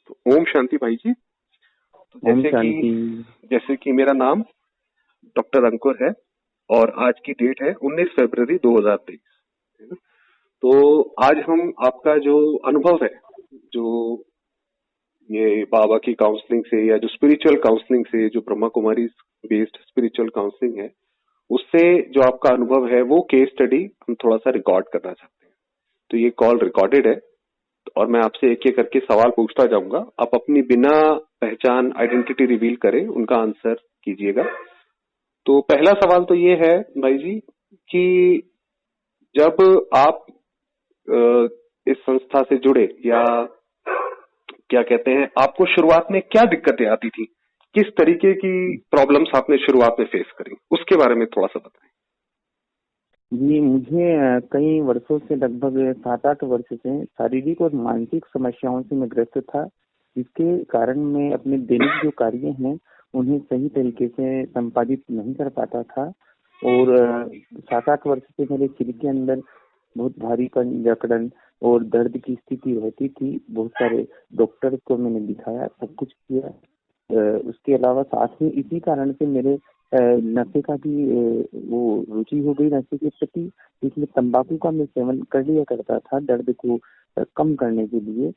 तो ओम शांति भाई जी। तो ओम शांति। जैसे कि मेरा नाम डॉक्टर अंकुर है और आज की डेट है 19 फरवरी 2023, है ना। तो आज हम आपका जो अनुभव है, जो ये बाबा की काउंसलिंग से या जो स्पिरिचुअल काउंसलिंग से, जो Brahma Kumari based spiritual counselling है, उससे जो आपका अनुभव है वो केस स्टडी हम थोड़ा सा रिकॉर्ड करना चाहते हैं। तो ये कॉल रिकॉर्डेड है और मैं आपसे एक एक करके सवाल पूछता जाऊंगा। आप अपनी बिना पहचान आइडेंटिटी रिवील करें उनका आंसर कीजिएगा। तो पहला सवाल तो ये है भाई जी कि जब आप इस संस्था से जुड़े, या क्या कहते हैं, आपको शुरुआत में क्या दिक्कतें आती थी, किस तरीके की प्रॉब्लम्स आपने शुरुआत में फेस करी, उसके बारे में थोड़ा सा बताएं। जी, मुझे कई वर्षों से, लगभग 7-8 वर्ष से शारीरिक और मानसिक समस्याओं से मैं ग्रस्त था, जिसके कारण मैं अपने दैनिक जो कार्य हैं उन्हें सही तरीके से संपादित नहीं कर पाता था। और 7-8 वर्ष से मेरे सिर के अंदर बहुत भारीपन, जकड़न और दर्द की स्थिति रहती थी। बहुत सारे डॉक्टर को मैंने दिखाया, सब कुछ किया। उसके अलावा साथ में इसी कारण से मेरे नशे का भी वो रुचि हो गई नशे के प्रति, जिसमें तंबाकू का मैं सेवन कर लिया करता था दर्द को कम करने के लिए।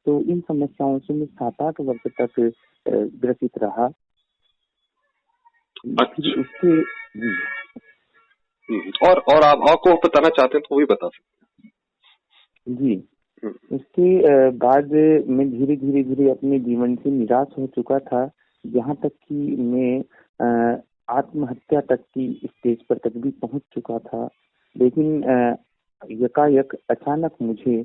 तो इन समस्याओं से मैं 7-8 वर्ष तक ग्रसित रहा। फिर उसके और आप आपको बताना चाहते हैं तो वो भी बता सकते हैं। जी, उसके बाद मैं धीरे धीरे धीरे अपने जीवन से निराश हो चुका था, यहाँ तक कि मैं आत्महत्या तक की स्टेज पर तक भी पहुंच चुका था। लेकिन यकायक अचानक मुझे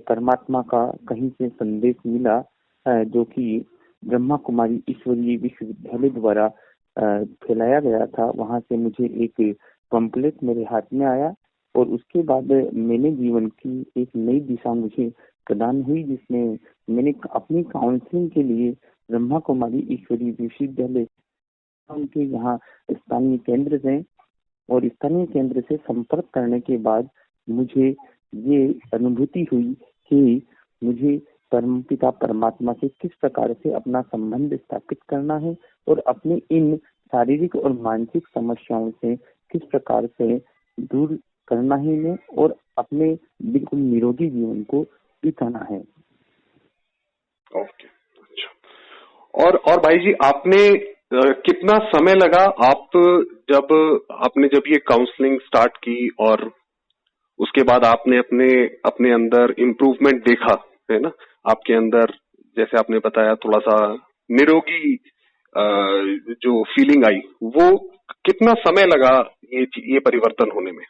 परमात्मा का कहीं से संदेश मिला, जो कि ब्रह्मा कुमारी ईश्वरीय विश्वविद्यालय द्वारा फैलाया गया था। वहां से मुझे एक पम्पलेट मेरे हाथ में आया और उसके बाद मैंने जीवन की एक नई दिशा मुझे प्रदान हुई, जिसमें मैंने अपनी काउंसलिंग के लिए ब्रह्मा कुमारी ईश्वरीय विश्वविद्यालय उनके यहाँ स्थानीय केंद्र हैं, और स्थानीय केंद्र से संपर्क करने के बाद मुझे ये अनुभूति हुई कि मुझे परमपिता परमात्मा से किस प्रकार से अपना संबंध स्थापित करना है और अपने इन शारीरिक और मानसिक समस्याओं से किस प्रकार से दूर करना है मैं, और अपने बिल्कुल निरोगी जीवन को बिताना है। ओके, अच्छा। और भाई जी, आपने कितना समय लगा, जब ये काउंसलिंग स्टार्ट की और उसके बाद आपने अपने अंदर इम्प्रूवमेंट देखा, है ना, आपके अंदर जैसे आपने बताया थोड़ा सा निरोगी जो फीलिंग आई, वो कितना समय लगा ये परिवर्तन होने में?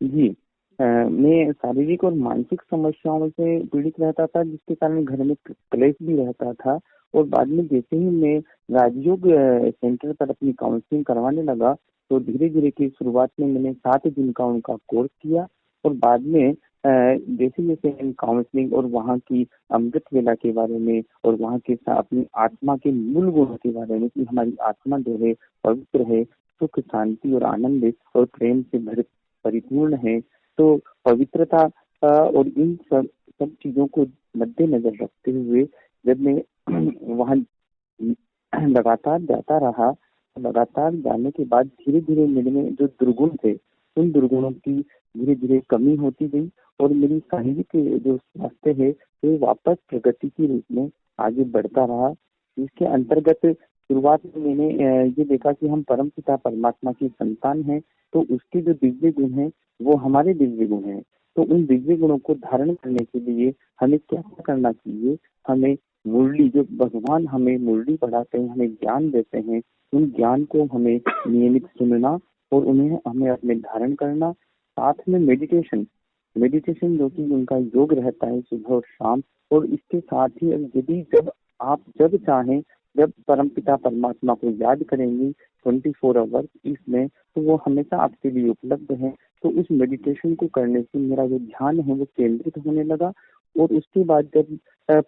जी, मैं शारीरिक और मानसिक समस्याओं से पीड़ित रहता था, जिसके कारण घर में क्लेश भी रहता था। और बाद में जैसे ही मैं राजयोग सेंटर पर अपनी काउंसलिंग करवाने लगा, तो धीरे धीरे की शुरुआत में मैंने 7 दिन का उनका कोर्स किया, और बाद में जैसे जैसे काउंसलिंग और वहाँ की अमृत वेला के बारे में और वहाँ के अपनी आत्मा के मूल गुणों के बारे में, कि हमारी आत्मा जो है पवित्र है, सुख, शांति और आनंद और प्रेम से परिपूर्ण है। तो पवित्रता और इन सब चीजों को मद्देनजर रखते हुए जब मैं वहाँ लगातार जाता रहा, लगातार जाने के बाद धीरे धीरे मेरे में जो दुर्गुण थे, उन दुर्गुणों की धीरे धीरे कमी होती गई, और मेरी शारीरिक जो स्वास्थ्य है वो वापस प्रगति के रूप में आगे बढ़ता रहा। इसके अंतर्गत शुरुआत में मैंने ये देखा कि हम परम पिता परमात्मा की संतान हैं, तो उसके जो दिव्य गुण हैं वो हमारे दिव्य गुण हैं। तो उन दिव्य गुणों को धारण करने के लिए हमें क्या करना चाहिए? हमें मुरली, जो भगवान हमें मुरली पढ़ाते हैं, हमें ज्ञान देते हैं, उन ज्ञान को हमें नियमित सुनना और उन्हें हमें अपने धारण करना। साथ में मेडिटेशन जो कि उनका योग रहता है सुबह और शाम। और इसके साथ ही यदि जब चाहें, जब परमपिता परमात्मा को याद करेंगी 24 आवर्स इसमें, तो वो हमेशा आपके लिए उपलब्ध है। तो उस मेडिटेशन को करने से मेरा जो ध्यान है वो केंद्रित होने लगा। और उसके बाद जब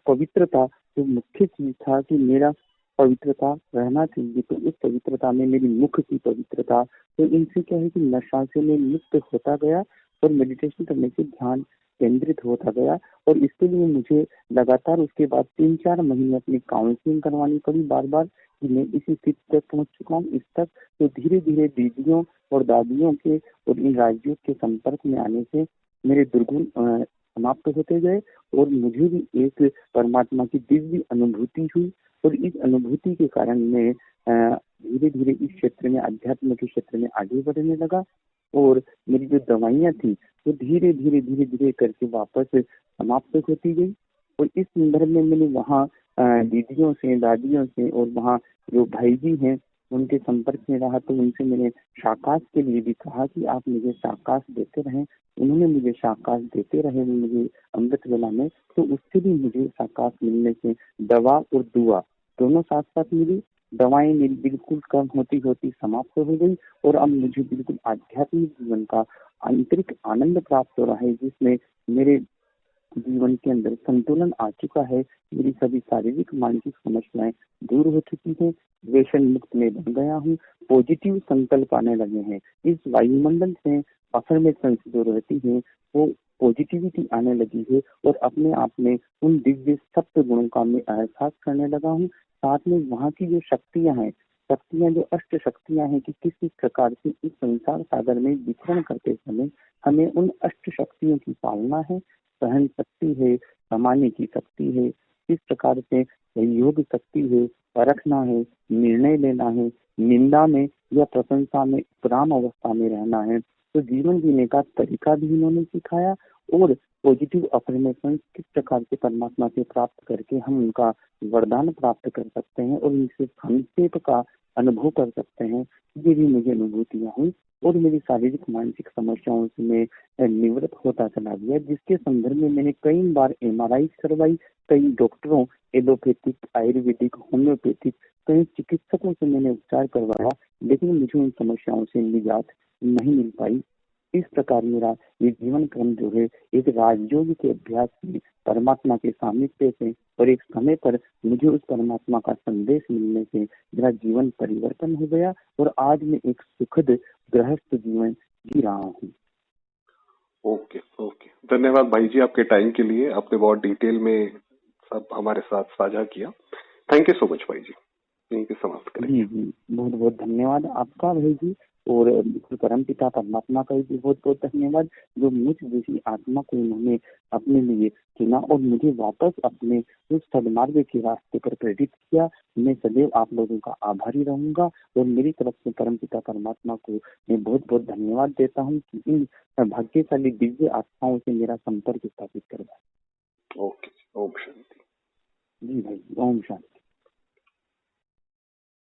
पवित्रता, जो मुख्य चीज था कि मेरा पवित्रता रहना चाहिए, तो उस पवित्रता में मेरी मुख की पवित्रता, तो इनसे क्या है कि नशा से मैं मुक्त होता गया और मेडिटेशन करने से ध्यान केंद्रित होता गया। और इसके लिए मुझे लगातार उसके बाद 3-4 महीने अपनी काउंसलिंग करवानी पड़ी बार बार कि मैं इसी स्थिति तक पहुंच चुका हूँ इस तक। तो धीरे धीरे दीदियों और दादियों के और इन राजयोग के संपर्क में आने से मेरे दुर्गुण समाप्त होते गए और मुझे भी एक परमात्मा की दिव्य अनुभूति हुई। और इस अनुभूति के कारण मैं धीरे धीरे इस क्षेत्र में, अध्यात्म के क्षेत्र में आगे बढ़ने लगा। और मेरी जो दवाइयाँ थी वो धीरे धीरे धीरे धीरे करके वापस समाप्त होती गई। और इस संदर्भ में मैंने वहाँ दीदियों से, दादियों से और वहाँ जो भाई जी हैं उनके संपर्क में रहा। तो उनसे मैंने शाकाश के लिए भी कहा कि आप मुझे शाकाश देते रहें। उन्होंने मुझे शाकाश देते रहे, वो मुझे अमृत वेला में। तो उससे भी मुझे शाकाश मिलने से दवा और दुआ दोनों साथ साथ मिली। दवाएं मेरी बिल्कुल कम होती होती समाप्त हो गई और अब मुझे बिल्कुल आध्यात्मिक जीवन का आंतरिक आनंद प्राप्त हो रहा है, जिसमें मेरे जीवन के अंदर संतुलन आ चुका है। मेरी सभी शारीरिक मानसिक समस्याएं दूर हो चुकी है। व्यसन मुक्त में बन गया हूँ। पॉजिटिव संकल्प आने लगे हैं। इस वायुमंडल से अफर्मेशन जो रहती है वो पॉजिटिविटी आने लगी है और अपने आप में उन दिव्य सप्त गुणों का मैं एहसास करने लगा हूँ। साथ में वहाँ की जो शक्तियाँ हैं, शक्तियाँ जो अष्ट शक्तियाँ हैं कि किस किस प्रकार से इस संसार सागर में विचरण करते समय हमें उन अष्ट शक्तियों की पालना है। सहन शक्ति है, कमाने की शक्ति है, किस प्रकार से सहयोग शक्ति है, परखना है, निर्णय लेना है, निंदा में या प्रशंसा में उपराम अवस्था में रहना है। तो जीवन जीने का तरीका भी इन्होंने सिखाया। और पॉजिटिव अफर्मेशन किस प्रकार से परमात्मा से प्राप्त करके हम उनका वरदान प्राप्त कर सकते हैं और इनसे संक्षेप का अनुभव कर सकते हैं, ये भी मुझे अनुभूतियाँ हुई। और मेरी शारीरिक मानसिक समस्याओं से मैं निवृत्त होता चला गया, जिसके संदर्भ में मैंने कई बार MRI करवाई, कई डॉक्टरों, एलोपैथिक, आयुर्वेदिक, होम्योपैथिक, कई चिकित्सकों से मैंने उपचार करवाया, लेकिन मुझे उन समस्याओं से निजात नहीं मिल पाई। इस प्रकार मेरा ये जीवन क्रम जो है एक राजयोग के अभ्यास में परमात्मा के सामिप्य से और एक समय पर मुझे उस परमात्मा का संदेश मिलने से मेरा जीवन परिवर्तन हो गया और आज मैं एक सुखद गृहस्थ जीवन जी रहा हूँ। ओके ओके, धन्यवाद भाई जी आपके टाइम के लिए। आपने बहुत डिटेल में सब हमारे साथ साझा किया। थैंक यू सो मच भाई जी। यहीं पे समाप्त करेंगे। जी, बहुत बहुत धन्यवाद आपका भाई जी। और परम पिता परमात्मा का भी बहुत बहुत धन्यवाद, जो मुझ जैसी आत्मा को उन्होंने अपने लिए चुना और मुझे वापस अपने उस सदमार्ग के रास्ते पर प्रेरित किया। मैं सदैव आप लोगों का आभारी रहूंगा और मेरी तरफ से परम पिता परमात्मा को मैं बहुत बहुत धन्यवाद देता हूँ कि इन भाग्यशाली दिव्य आत्माओं से मेरा संपर्क स्थापित करवाया। ओके, ओम शांति। जी भाई, ओम शांति।